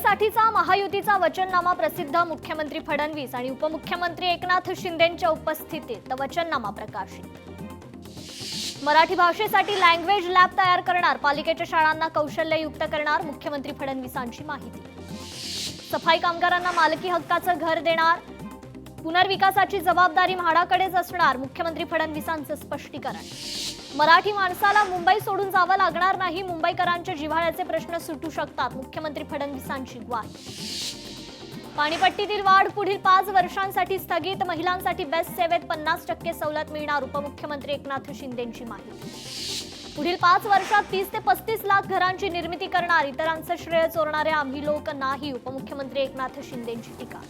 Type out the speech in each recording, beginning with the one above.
मुंबईसाठीचा महायुतीचा वचननामा प्रसिद्ध मुख्यमंत्री फडणवीस आणि उपमुख्यमंत्री एकनाथ शिंदेंच्या उपस्थितीत वचननामा प्रकाशित। मराठी भाषेसाठी लँग्वेज लॅब तयार करणार, पालिकेच्या शाळांना कौशल्ययुक्त करणार, मुख्यमंत्री फडणवीसांची माहिती। सफाई कामगारांना मालकी हक्काचं घर देणार, पुनर्विकासाची जबाबदारी म्हाडाकडेच असणार, मुख्यमंत्री फडणवीसांचं स्पष्टीकरण। मराठी माणसाला मुंबई सोडून जावं लागणार नाही, मुंबईकरांच्या जिव्हाळ्याचे प्रश्न सुटू शकतात, मुख्यमंत्री फडणवीसांची ग्वाही। पाणीपट्टीतील वाढ पुढील 5 वर्षांसाठी स्थगित, महिलांसाठी बेस्ट सेवेत 50% सवलत मिळणार, उपमुख्यमंत्री एकनाथ शिंदेंची माहिती। पुढील 5 वर्षात 30 ते 35 लाख घरांची निर्मिती करणार, इतरांचं श्रेय चोरणारे आम्ही लोक नाही, उपमुख्यमंत्री एकनाथ शिंदेंची टीका।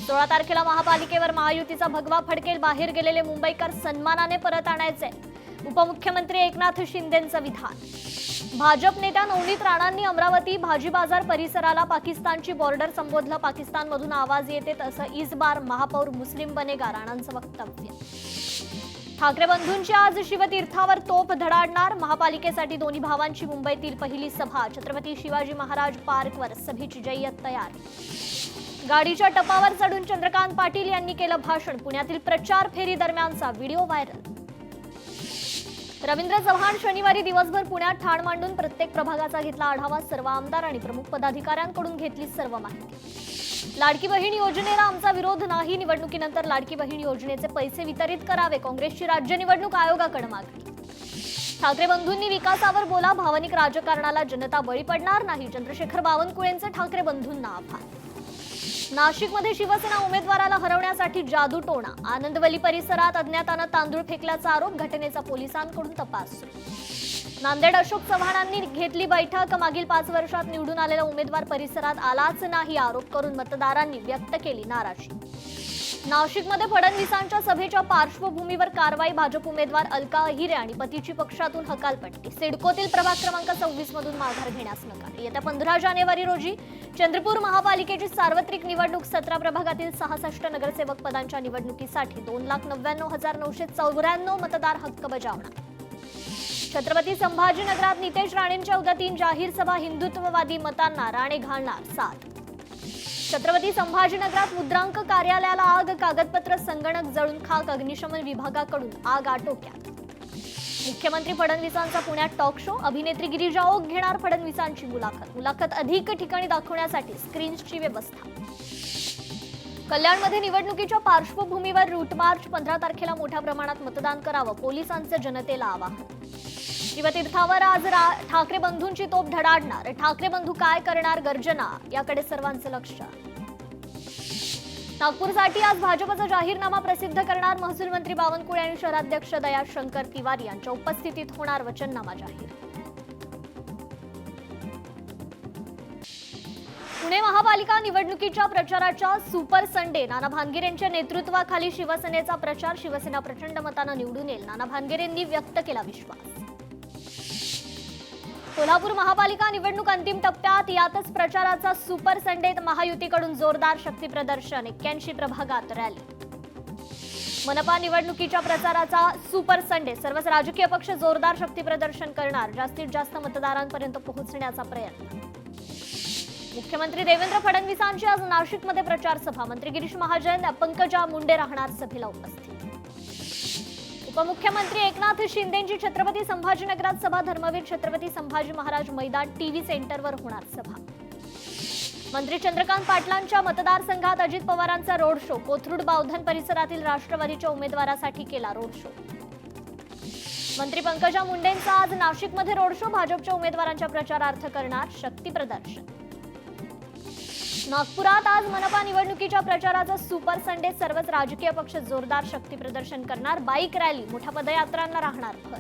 16 तारखेला महापालिकेवर महायुतीचा भगवा फडकेल, बाहेर गेलेले मुंबईकर सन्मानाने परत आणायचे, उपमुख्यमंत्री एकनाथ शिंदेंचं विधान। भाजप नेत्या नवनीत राणांनी अमरावती भाजी बाजार परिसराला पाकिस्तानची बॉर्डर संबोधलं, पाकिस्तानमधून आवाज येते तसं इस बार महापौर मुस्लिम बनेगा, राणांचं वक्तव्य। ठाकरे बंधूंची आज शिवतीर्थावर तोफ धडाडणार, महापालिकेसाठी दोन्ही भावांची मुंबईतील पहिली सभा, छत्रपती शिवाजी महाराज पार्कवर सभेची जय्यत तयार। गाडीच्या टपावर चढून चंद्रकांत पाटील यांनी केलं भाषण, पुण्यातील प्रचार फेरी दरम्यानचा व्हिडिओ व्हायरल। रवींद्र चव्हाण शनिवारी दिवसभर पुण्यात ठाण मांडून प्रत्येक प्रभागाचा घेतला आढावा, सर्व आमदार आणि प्रमुख पदाधिकाऱ्यांकडून घेतली सर्व माहिती। लाडकी बहीण योजनेला आमचा विरोध नाही, निवडणुकीनंतर लाडकी बहीण योजनेचे पैसे वितरित करावे, काँग्रेसची राज्य निवडणूक आयोगाकडे मागणी। ठाकरे बंधूंनी विकासावर बोला, भावनिक राजकारणाला जनता बळी पडणार नाही, चंद्रशेखर बावनकुळेंचे ठाकरे बंधूंना आभार। नाशिकमध्ये शिवसेना उमेदवाराला हरवण्यासाठी जादूटोणा, आनंदवली परिसरात अज्ञातानं तांदूळ फेकल्याचा आरोप, घटनेचा पोलिसांकडून तपास सुरू। नांदेड अशोक चव्हाणांनी घेतली बैठक, मागील 5 वर्षात निवडून आलेला उमेदवार परिसरात आलाच नाही, आरोप करून मतदारांनी व्यक्त केली नाराजी। नाशिकमध्ये फडणवीसांच्या सभेच्या पार्श्वभूमीवर कारवाई, भाजप उमेदवार अलका अहिरे आणि पतीची पक्षातून हकालपट्टी, सिडकोतील प्रभाग क्रमांक 26 मधून माघार घेण्यास नकार। येत्या 15 जानेवारी रोजी चंद्रपूर महापालिकेची सार्वत्रिक निवडणूक, 17 प्रभागातील 66 नगरसेवक पदांच्या निवडणुकीसाठी 2,99,994 मतदार हक्क बजावणार। छत्रपती संभाजीनगरात नितेश राणेंच्या उद्या 3 जाहीर सभा, हिंदुत्ववादी मतांना राणे घालणार साथ। छत्रपती संभाजीनगरात मुद्रांक कार्यालयाला आग, कागदपत्र संगणक जळून खाक, अग्निशमन विभागाकडून आग आटोक्यात। मुख्यमंत्री फडणवीसांचा पुण्यात टॉक शो, अभिनेत्री गिरिजा ओक घेणार फडणवीसांची मुलाखत अधिक ठिकाणी दाखवण्यासाठी स्क्रीन्सची व्यवस्था। कल्याणमध्ये निवडणुकीच्या पार्श्वभूमीवर रूट मार्च, 15 तारखेला मोठ्या प्रमाणात मतदान करावं, पोलिसांचं जनतेला आवाहन। शिवतीर्थावर आज ठाकरे बंधूंची तोफ धडाडणार, ठाकरे बंधू काय करणार गर्जना, याकडे सर्वांचं लक्ष। नागपूरसाठी आज भाजपचा जाहीरनामा प्रसिद्ध करणार, महसूल मंत्री बावनकुळे आणि शहराध्यक्ष दयाशंकर तिवारी यांच्या उपस्थितीत होणार वचननामा जाहीर। पुणे महापालिका निवडणुकीच्या प्रचाराच्या सुपर संडे, नाना भानगिरेंच्या नेतृत्वाखाली शिवसेनेचा प्रचार, शिवसेना प्रचंड मतानं निवडून येईल, नाना भानगिरेंनी व्यक्त केला विश्वास। कोल्हापूर महापालिका निवडणूक अंतिम टप्प्यात, यातच प्रचाराचा सुपर संडेत महायुतीकडून जोरदार शक्ती प्रदर्शन, 81 प्रभागात रॅली। मनपा निवडणुकीच्या प्रचाराचा सुपर संडे, सर्वच राजकीय पक्ष जोरदार शक्ती प्रदर्शन करणार, जास्तीत जास्त मतदारांपर्यंत पोहोचण्याचा प्रयत्न। मुख्यमंत्री देवेंद्र फडणवीसांची आज नाशिकमध्ये प्रचार सभा, मंत्री गिरीश महाजन, पंकजा मुंडे राहणार सभेला उपस्थित। उपमुख्यमंत्री एकनाथ शिंदेंची छत्रपती संभाजीनगरात सभा, धर्मवीर छत्रपती संभाजी महाराज मैदान टीव्ही सेंटरवर होणार सभा। मंत्री चंद्रकांत पाटलांच्या मतदारसंघात अजित पवारांचा रोड शो, कोथरूड बावधन परिसरातील राष्ट्रवादीच्या उमेदवारासाठी केला रोड शो। मंत्री पंकजा मुंडेंचा आज नाशिकमध्ये रोड शो, भाजपच्या उमेदवारांच्या प्रचारार्थ करणार शक्ती प्रदर्शन। नागपुरात आज मनपा निवडणुकीच्या प्रचाराचा सुपर संडे, सर्वच राजकीय पक्ष जोरदार शक्ती प्रदर्शन करणार, बाईक रॅली, मोठ्या पदयात्रांना राहणार भर।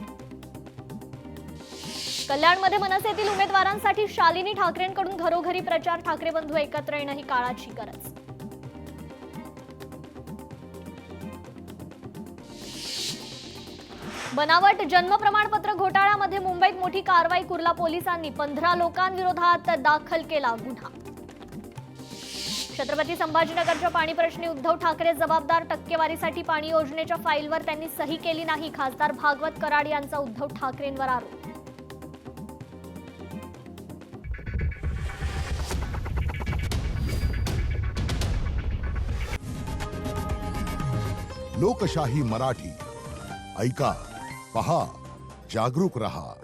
कल्याणमध्ये मनसेतील उमेदवारांसाठी शालिनी ठाकरेंकडून घरोघरी प्रचार, ठाकरे बंधू एकत्र येणं ही काळाची गरज। बनावट जन्म प्रमाणपत्र घोटाळ्यामध्ये मुंबईत मोठी कारवाई, कुर्ला पोलिसांनी 15 लोकांविरोधात दाखल केला गुन्हा। छत्रपती संभाजीनगरच्या पाणी प्रश्नी उद्धव ठाकरे जबाबदार, टक्केवारीसाठी पाणी योजनेच्या फाईलवर त्यांनी सही केली नाही, खासदार भागवत कराड यांचा उद्धव ठाकरेंवर आरोप। लोकशाही मराठी ऐका, पहा, जागरूक रहा.